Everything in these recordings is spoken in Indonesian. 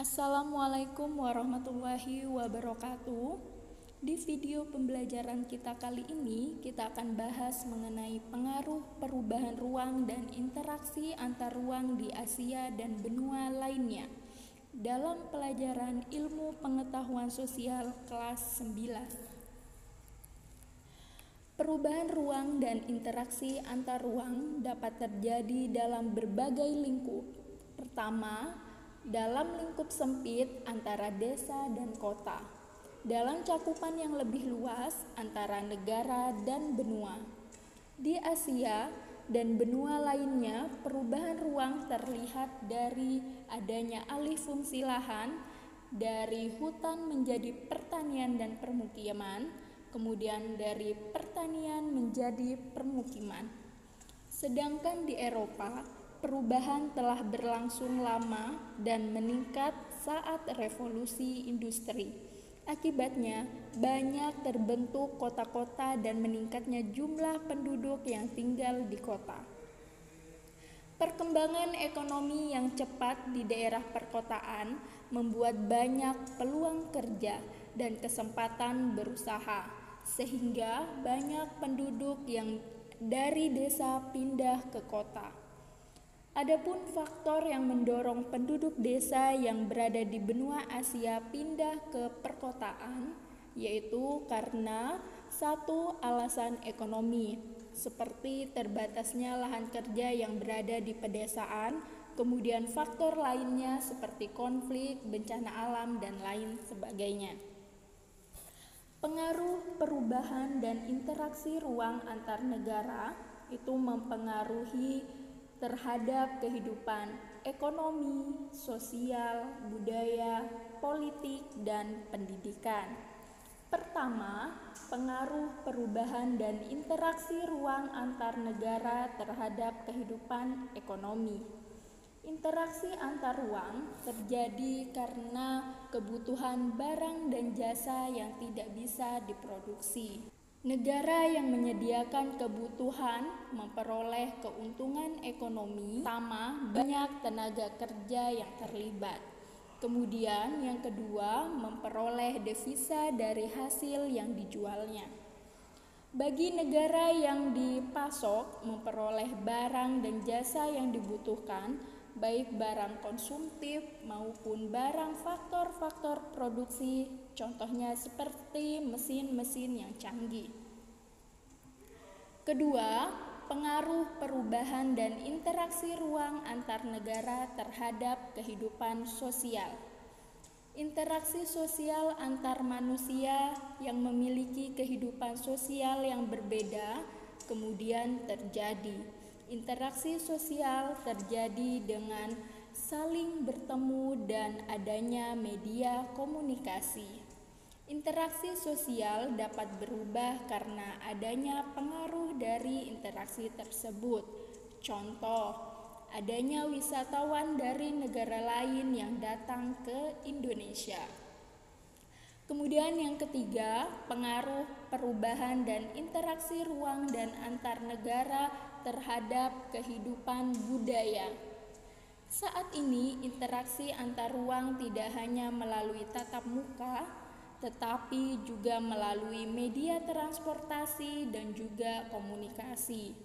Assalamualaikum warahmatullahi wabarakatuh. Di video pembelajaran kita kali ini, kita akan bahas mengenai pengaruh perubahan ruang dan interaksi antar ruang di Asia dan benua lainnya dalam pelajaran Ilmu Pengetahuan Sosial kelas 9. Perubahan ruang dan interaksi antar ruang dapat terjadi dalam berbagai lingkup. Pertama, dalam lingkup sempit antara desa dan kota. Dalam cakupan yang lebih luas antara negara dan benua. Di Asia dan benua lainnya, perubahan ruang terlihat dari adanya alih fungsi lahan dari hutan menjadi pertanian dan permukiman, kemudian dari pertanian menjadi permukiman. Sedangkan di Eropa, perubahan telah berlangsung lama dan meningkat saat revolusi industri. Akibatnya, banyak terbentuk kota-kota dan meningkatnya jumlah penduduk yang tinggal di kota. Perkembangan ekonomi yang cepat di daerah perkotaan membuat banyak peluang kerja dan kesempatan berusaha, sehingga banyak penduduk yang dari desa pindah ke kota. Adapun faktor yang mendorong penduduk desa yang berada di benua Asia pindah ke perkotaan, yaitu karena satu, alasan ekonomi, seperti terbatasnya lahan kerja yang berada di pedesaan, kemudian faktor lainnya seperti konflik, bencana alam, dan lain sebagainya. Pengaruh perubahan dan interaksi ruang antar negara itu mempengaruhi terhadap kehidupan ekonomi, sosial, budaya, politik, dan pendidikan. Pertama, pengaruh perubahan dan interaksi ruang antar negara terhadap kehidupan ekonomi. Interaksi antar ruang terjadi karena kebutuhan barang dan jasa yang tidak bisa diproduksi. Negara yang menyediakan kebutuhan memperoleh keuntungan ekonomi, pertama, banyak tenaga kerja yang terlibat. Kemudian yang kedua, memperoleh devisa dari hasil yang dijualnya. Bagi negara yang dipasok memperoleh barang dan jasa yang dibutuhkan, baik barang konsumtif maupun barang faktor-faktor produksi, contohnya seperti mesin-mesin yang canggih. Kedua, pengaruh perubahan dan interaksi ruang antar negara terhadap kehidupan sosial. Interaksi sosial antar manusia yang memiliki kehidupan sosial yang berbeda kemudian terjadi. Interaksi sosial terjadi dengan saling bertemu dan adanya media komunikasi. Interaksi sosial dapat berubah karena adanya pengaruh dari interaksi tersebut. Contoh, adanya wisatawan dari negara lain yang datang ke Indonesia. Kemudian yang ketiga, pengaruh perubahan dan interaksi ruang dan antar negara terhadap kehidupan budaya. Saat ini, interaksi antar ruang tidak hanya melalui tatap muka, tetapi juga melalui media transportasi dan juga komunikasi.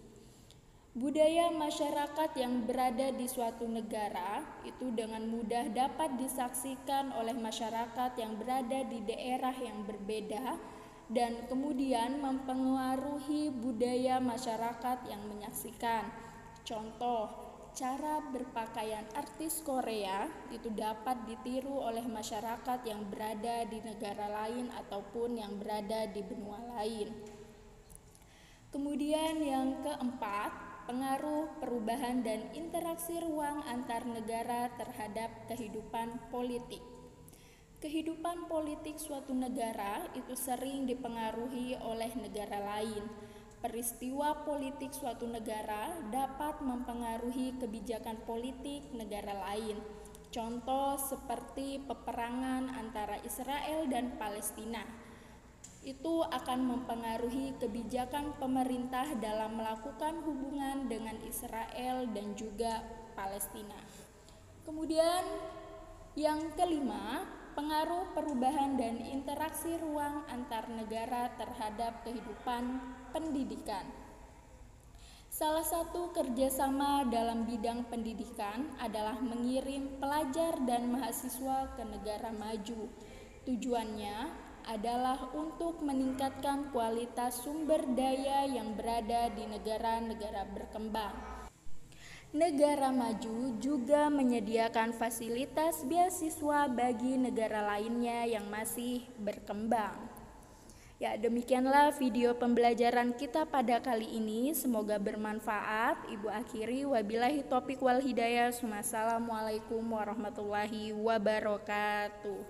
Budaya masyarakat yang berada di suatu negara itu dengan mudah dapat disaksikan oleh masyarakat yang berada di daerah yang berbeda dan kemudian mempengaruhi budaya masyarakat yang menyaksikan. Contoh, cara berpakaian artis Korea itu dapat ditiru oleh masyarakat yang berada di negara lain ataupun yang berada di benua lain. Kemudian yang keempat, pengaruh perubahan dan interaksi ruang antar negara terhadap kehidupan politik. Kehidupan politik suatu negara itu sering dipengaruhi oleh negara lain. Peristiwa politik suatu negara dapat mempengaruhi kebijakan politik negara lain. Contoh seperti peperangan antara Israel dan Palestina. Itu akan mempengaruhi kebijakan pemerintah dalam melakukan hubungan dengan Israel dan juga Palestina. Kemudian Yang kelima, pengaruh perubahan dan interaksi ruang antar negara terhadap kehidupan pendidikan. Salah satu kerjasama dalam bidang pendidikan adalah mengirim pelajar dan mahasiswa ke negara maju. Tujuannya adalah untuk meningkatkan kualitas sumber daya yang berada di negara-negara berkembang. Negara maju juga menyediakan fasilitas beasiswa bagi negara lainnya yang masih berkembang. Ya, demikianlah video pembelajaran kita pada kali ini. Semoga bermanfaat. Ibu akhiri, wabillahi taufiq wal hidayah. Wassalamualaikum warahmatullahi wabarakatuh.